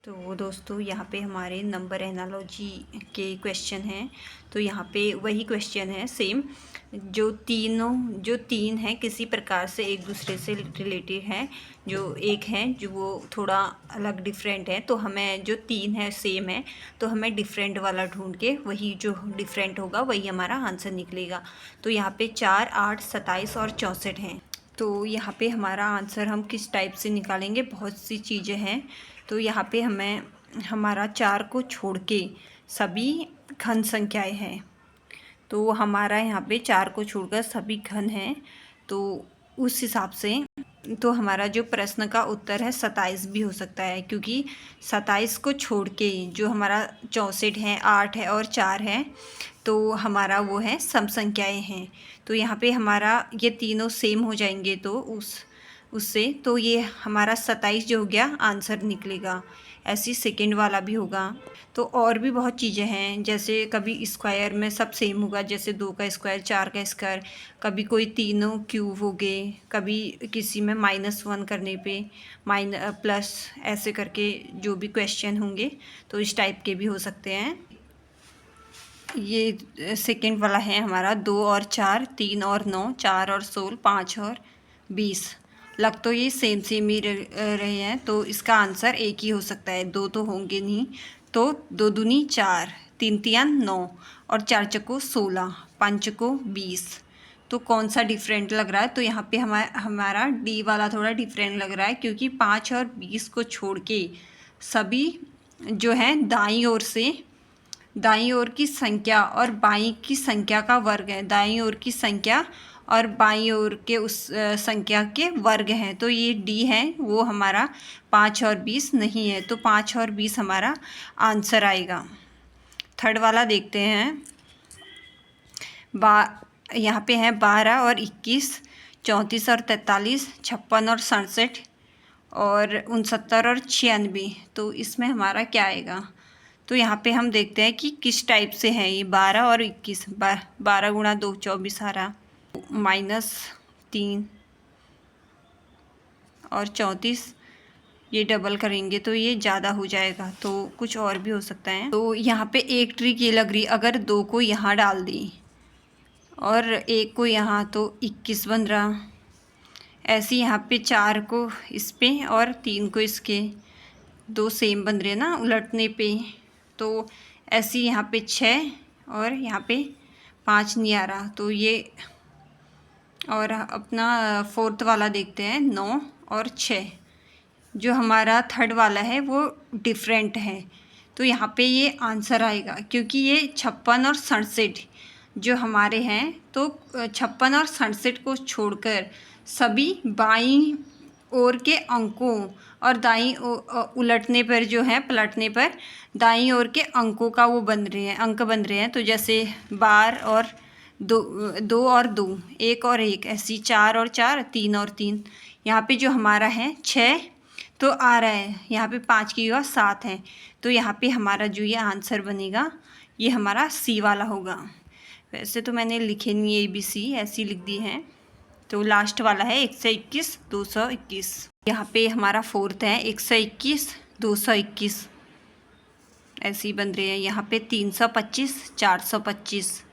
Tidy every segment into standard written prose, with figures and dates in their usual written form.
तो दोस्तों यहाँ पे हमारे नंबर एनालॉजी के क्वेश्चन हैं। तो यहाँ पे वही क्वेश्चन है सेम, जो तीन हैं किसी प्रकार से एक दूसरे से रिलेटेड हैं। जो एक है जो वो थोड़ा अलग डिफरेंट है, तो हमें जो तीन है सेम है तो हमें डिफरेंट वाला ढूंढ के वही जो डिफरेंट होगा वही हमारा आंसर निकलेगा। तो यहाँ पे 4, 8, 27 और 64 हैं। तो यहाँ पे हमारा आंसर हम किस टाइप से निकालेंगे, बहुत सी चीज़ें हैं। तो यहाँ पे हमें हमारा 4 को छोड़ के सभी घन संख्याएं हैं। तो हमारा यहाँ पे 4 को छोड़कर सभी घन हैं, तो उस हिसाब से तो हमारा जो प्रश्न का उत्तर है 27 भी हो सकता है, क्योंकि 27 को छोड़ के जो हमारा 64 है, 8 है और 4 है, तो हमारा वो है सम संख्याएँ हैं। तो यहाँ पे हमारा ये तीनों सेम हो जाएंगे, तो उससे तो ये हमारा 27 जो हो गया आंसर निकलेगा। ऐसी सेकंड वाला भी होगा। तो और भी बहुत चीज़ें हैं, जैसे कभी स्क्वायर में सब सेम होगा, जैसे 2 का स्क्वायर, 4 का स्क्वायर, कभी कोई तीनों क्यूब हो गए, कभी किसी में -1 करने पे प्लस, ऐसे करके जो भी क्वेश्चन होंगे तो इस टाइप के भी हो सकते हैं। ये सेकंड वाला है हमारा 2 और 4, 3 और 9, 4 और 16, 5 और 20। लग तो ये सेम ही रहे हैं, तो इसका आंसर एक ही हो सकता है, दो तो होंगे नहीं। तो 2 दूनी 4, 3 तियां 9 और 4 चक्को 16, 5 चक्को 20। तो कौन सा डिफरेंट लग रहा है? तो यहाँ पे हमारा डी वाला थोड़ा डिफरेंट लग रहा है, क्योंकि 5 और 20 को छोड़ के सभी जो है दाईं ओर की संख्या और बाईं की संख्या का वर्ग है। दाईं ओर की संख्या और बाईं ओर के उस संख्या के वर्ग हैं। तो ये डी है वो हमारा 5 और 20 नहीं है, तो 5 और 20 हमारा आंसर आएगा। थर्ड वाला देखते हैं। यहाँ पे है 12 और 21, 34 और 43, 56 और 67 और 69 और 96। तो इसमें हमारा क्या आएगा? तो यहाँ पे हम देखते हैं कि किस टाइप से है ये 12 और 21। 12 गुणा 2 24 आ रहा, -3 और 34 ये डबल करेंगे तो ये ज़्यादा हो जाएगा, तो कुछ और भी हो सकता है। तो यहाँ पे एक ट्रिक ये लग रही, अगर 2 को यहाँ डाल दी और 1 को यहाँ, तो 21 बन रहा। ऐसे यहाँ पे 4 को इस पे और 3 को इसके, 2 सेम बन रहे ना उलटने पे। तो ऐसे यहाँ पे 6 और यहाँ पे 5 नहीं आ रहा, तो ये। और अपना फोर्थ वाला देखते हैं, 9 और 6। जो हमारा थर्ड वाला है वो डिफरेंट है, तो यहाँ पे ये आंसर आएगा, क्योंकि ये 56 और 67 जो हमारे हैं। तो 56 और 67 को छोड़कर सभी बाईं ओर के अंकों और दाईं उलटने पर जो है, पलटने पर दाईं ओर के अंकों का वो बन रहे हैं, अंक बन रहे हैं। तो जैसे 12 और 2 और 2, 1 और 1, ऐसी 4 और 4, 3 और 3। यहाँ पे जो हमारा है 6 तो आ रहा है, यहाँ पे 5 की जगह 7 है। तो यहाँ पे हमारा जो ये आंसर बनेगा ये हमारा सी वाला होगा। वैसे तो मैंने लिखे नहीं ABC, ऐसी लिख दी है। तो लास्ट वाला है 121, 221। यहाँ पे हमारा फोर्थ है 121, 221 ऐसे ही बन रहे हैं। यहाँ पे 325, 425,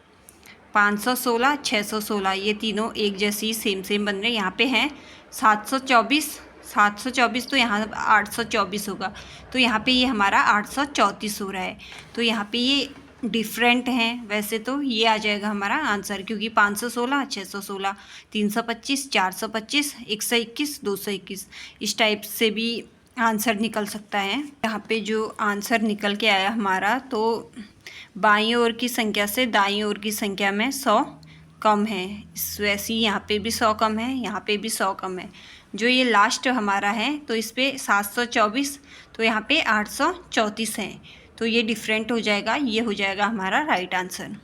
516, 616 ये तीनों एक जैसी सेम बन रहे हैं। यहाँ पे हैं 724 तो यहाँ 824 होगा, तो यहाँ पे ये हमारा 834 हो रहा है। तो यहाँ पे ये डिफरेंट हैं। वैसे तो ये आ जाएगा हमारा आंसर, क्योंकि 516, 616, 325, 425, 121, 221 इस टाइप से भी आंसर निकल सकता है। यहाँ पे जो आंसर निकल के आया हमारा, तो बाईं ओर की संख्या से दाईं ओर की संख्या में 100 कम है। वैसे ही यहाँ पे भी 100 कम है, यहाँ पे भी 100 कम है। जो ये लास्ट हमारा है, तो इस पे 724, तो यहाँ पे 834 है। तो ये डिफरेंट हो जाएगा, ये हो जाएगा हमारा राइट आंसर।